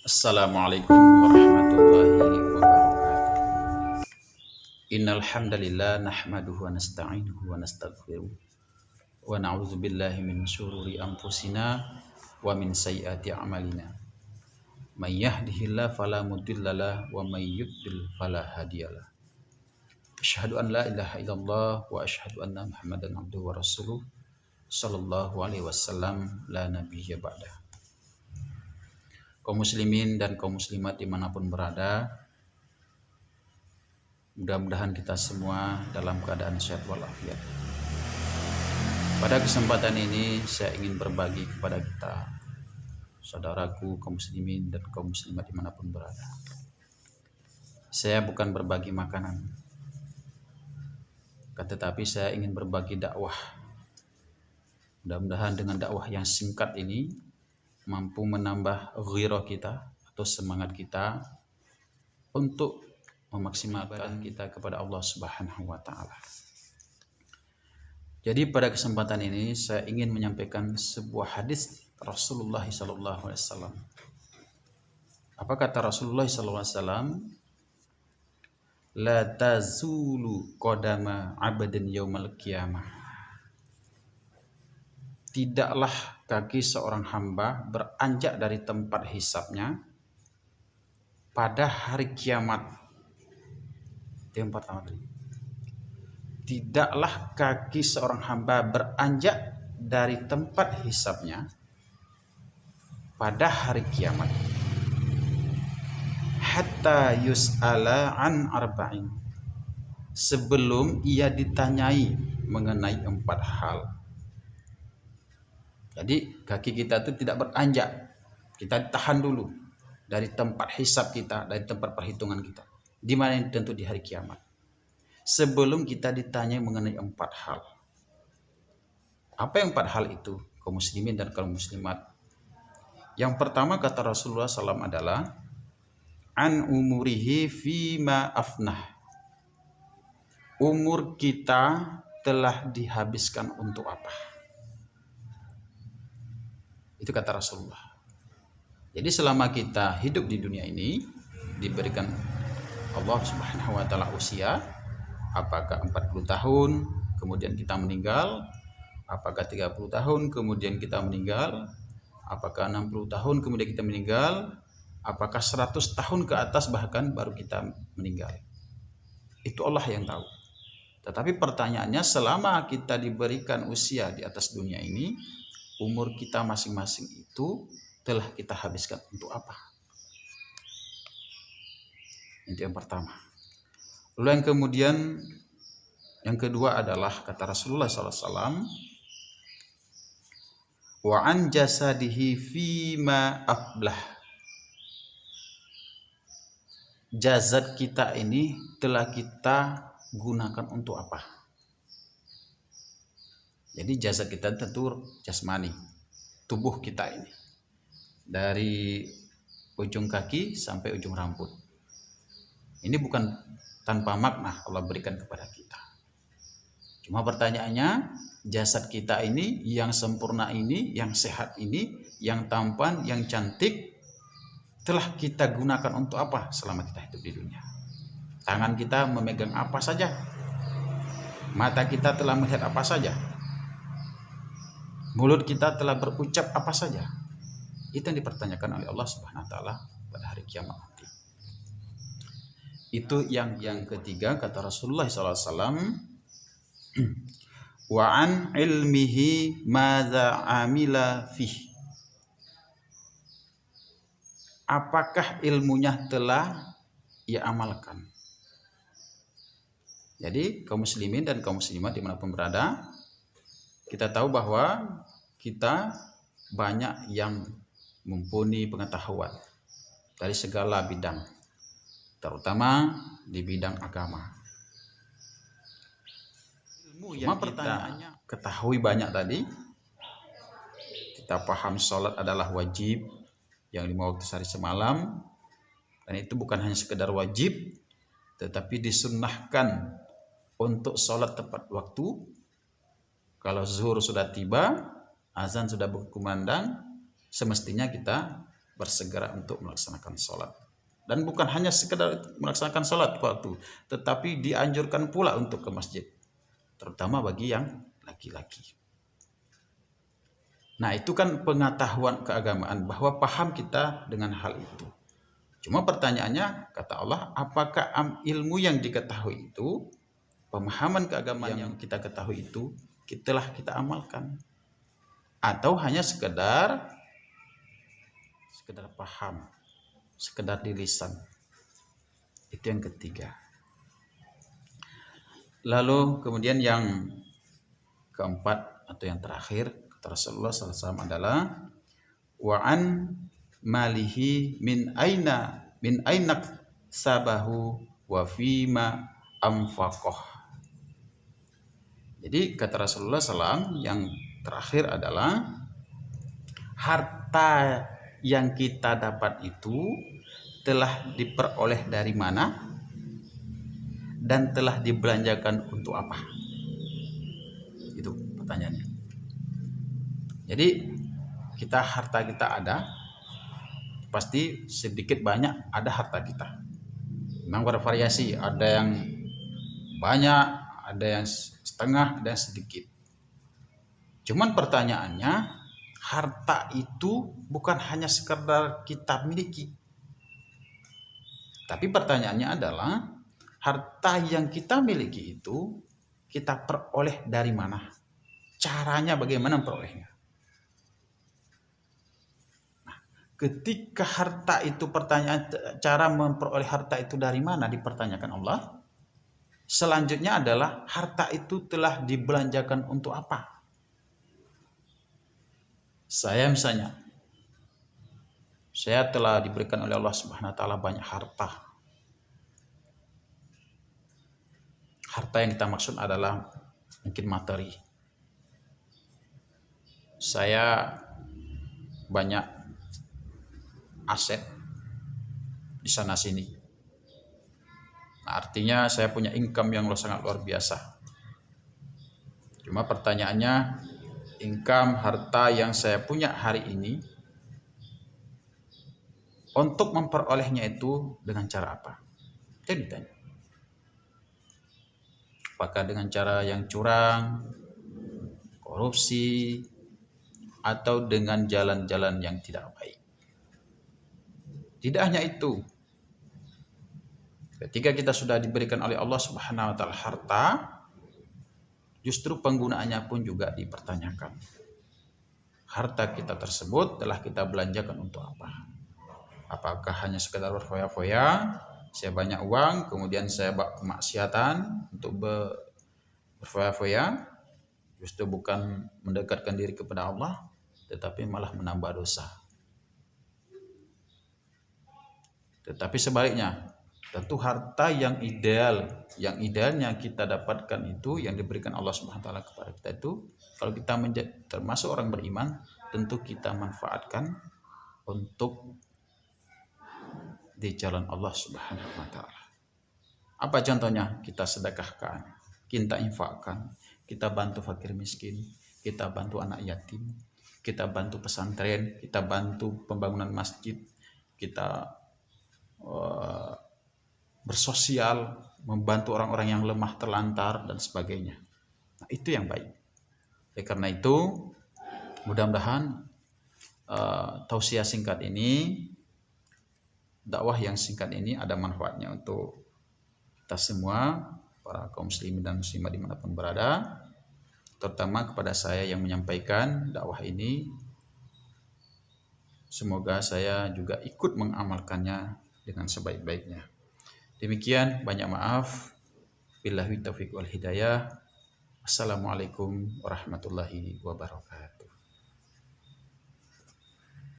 Assalamualaikum warahmatullahi wabarakatuh. Innal hamdalillah nahmaduhu wa nasta'inuhu wa nastaghfiruh wa na'udzu billahi min syururi anfusina wa min sayyiati a'malina. May yahdihillahu fala mudhillalah wa may yudlil fala hadiyalah. Asyhadu an la ilaha illallah wa asyhadu anna Muhammadan abduhu wa rasuluh sallallahu alaihi wasallam la nabiyya ba'da. Kaum muslimin dan kaum muslimat dimanapun berada, mudah-mudahan kita semua dalam keadaan sehat walafiat. Pada kesempatan ini saya ingin berbagi kepada kita, saudaraku kaum muslimin dan kaum muslimat dimanapun berada. Saya bukan berbagi makanan, tetapi saya ingin berbagi dakwah. Mudah-mudahan dengan dakwah yang singkat ini mampu menambah ghirah kita atau semangat kita untuk memaksimalkan kita kepada Allah Subhanahu wa taala. Jadi pada kesempatan ini saya ingin menyampaikan sebuah hadis Rasulullah sallallahu alaihi wasallam. Apa kata Rasulullah sallallahu alaihi wasallam? La tazulu qadama 'abdin yaumal qiyamah. Tidaklah kaki seorang hamba beranjak dari tempat hisabnya pada hari kiamat. Itu yang pertama tadi. Tidaklah kaki seorang hamba beranjak dari tempat hisabnya pada hari kiamat hatta yus'ala an arba'in, sebelum ia ditanyai mengenai 4 hal. Jadi kaki kita itu tidak beranjak, kita ditahan dulu dari tempat hisab kita, dari tempat perhitungan kita. Di mana? Tentu di hari kiamat. Sebelum kita ditanya mengenai 4 hal. Apa yang 4 hal itu? Kaum muslimin dan kaum muslimat. Yang pertama kata Rasulullah SAW adalah an umurihi fima afnah. Umur kita telah dihabiskan untuk apa? Itu kata Rasulullah. Jadi selama kita hidup di dunia ini diberikan Allah Subhanahu wa taala usia, apakah 40 tahun kemudian kita meninggal, apakah 30 tahun kemudian kita meninggal, apakah 60 tahun kemudian kita meninggal, apakah 100 tahun ke atas bahkan baru kita meninggal. Itu Allah yang tahu. Tetapi pertanyaannya, selama kita diberikan usia di atas dunia ini, umur kita masing-masing itu telah kita habiskan untuk apa? Itu yang pertama. Lalu yang kedua adalah kata Rasulullah SAW, wa an jasadihi fima aflah. Jasad kita ini telah kita gunakan untuk apa? Jadi jasad kita tentu jasmani, tubuh kita ini, dari ujung kaki sampai ujung rambut. Ini bukan tanpa makna Allah berikan kepada kita. Cuma pertanyaannya, jasad kita ini yang sempurna ini, yang sehat ini, yang tampan, yang cantik, telah kita gunakan untuk apa selama kita hidup di dunia? Tangan kita memegang apa saja? Mata kita telah melihat apa saja? Mulut kita telah berucap apa saja? Itu yang dipertanyakan oleh Allah Subhanahu wa taala pada hari kiamat nanti. Itu yang ketiga kata Rasulullah SAW, wa an ilmihi madza amila fih. Apakah ilmunya telah ia amalkan? Jadi kaum muslimin dan kaum muslimat dimanapun berada, kita tahu bahwa kita banyak yang mumpuni pengetahuan dari segala bidang, terutama di bidang agama. Ilmu yang pertanyaannya ketahui banyak tadi, kita paham sholat adalah wajib yang 5 waktu sehari semalam, dan itu bukan hanya sekedar wajib, tetapi disunnahkan untuk sholat tepat waktu. Kalau zuhur sudah tiba, azan sudah berkumandang, semestinya kita bersegera untuk melaksanakan sholat. Dan bukan hanya sekedar melaksanakan sholat waktu, tetapi dianjurkan pula untuk ke masjid, terutama bagi yang laki-laki. Nah, itu kan pengetahuan keagamaan, bahwa paham kita dengan hal itu. Cuma pertanyaannya, kata Allah, apakah ilmu yang diketahui itu, pemahaman keagamaan yang kita ketahui itu, telah kita amalkan? Atau hanya sekedar paham, sekedar di lisan? Itu yang ketiga. Lalu kemudian yang keempat atau yang terakhir, kata Rasulullah SAW adalah wa'an malihi min ainak sabahu wa fima amfaqoh. Jadi kata Rasulullah SAW yang terakhir adalah harta yang kita dapat itu telah diperoleh dari mana dan telah dibelanjakan untuk apa? Itu pertanyaannya. Jadi harta kita ada, pasti sedikit banyak ada harta kita. Memang bervariasi, ada yang banyak, ada yang setengah, ada yang sedikit. Cuman pertanyaannya, harta itu bukan hanya sekedar kita miliki. Tapi pertanyaannya adalah, harta yang kita miliki itu kita peroleh dari mana? Caranya bagaimana memperolehnya? Nah, ketika harta itu, pertanyaan cara memperoleh harta itu dari mana dipertanyakan Allah. Selanjutnya adalah harta itu telah dibelanjakan untuk apa? Saya misalnya, saya telah diberikan oleh Allah Subhanahu wa taala banyak harta. Harta yang kita maksud adalah mungkin materi. Saya banyak aset di sana sini. Nah, artinya saya punya income yang sangat luar biasa. Cuma pertanyaannya, income, harta yang saya punya hari ini, untuk memperolehnya itu dengan cara apa? Jadi ditanya. Apakah dengan cara yang curang, korupsi, atau dengan jalan-jalan yang tidak baik? Tidak hanya itu. Ketika kita sudah diberikan oleh Allah Subhanahu wa taala harta, justru penggunaannya pun juga dipertanyakan. Harta kita tersebut telah kita belanjakan untuk apa? Apakah hanya sekedar berfoya-foya, saya banyak uang, kemudian saya bawa kemaksiatan untuk berfoya-foya, justru bukan mendekatkan diri kepada Allah, tetapi malah menambah dosa. Tetapi sebaliknya, tentu harta yang idealnya kita dapatkan itu, yang diberikan Allah Subhanahu wa taala kepada kita itu, kalau kita termasuk orang beriman, tentu kita manfaatkan untuk di jalan Allah Subhanahu wa taala. Apa contohnya? Kita sedekahkan, kita infakkan, kita bantu fakir miskin, kita bantu anak yatim, kita bantu pesantren, kita bantu pembangunan masjid, kita bersosial, membantu orang-orang yang lemah terlantar dan sebagainya. Nah, itu yang baik. Oleh karena itu, mudah-mudahan tausiah singkat ini, dakwah yang singkat ini ada manfaatnya untuk kita semua, para kaum muslimin dan muslimat dimanapun berada, terutama kepada saya yang menyampaikan dakwah ini. Semoga saya juga ikut mengamalkannya dengan sebaik-baiknya. Demikian, banyak maaf. Billahi taufiq wal hidayah. Assalamualaikum warahmatullahi wabarakatuh.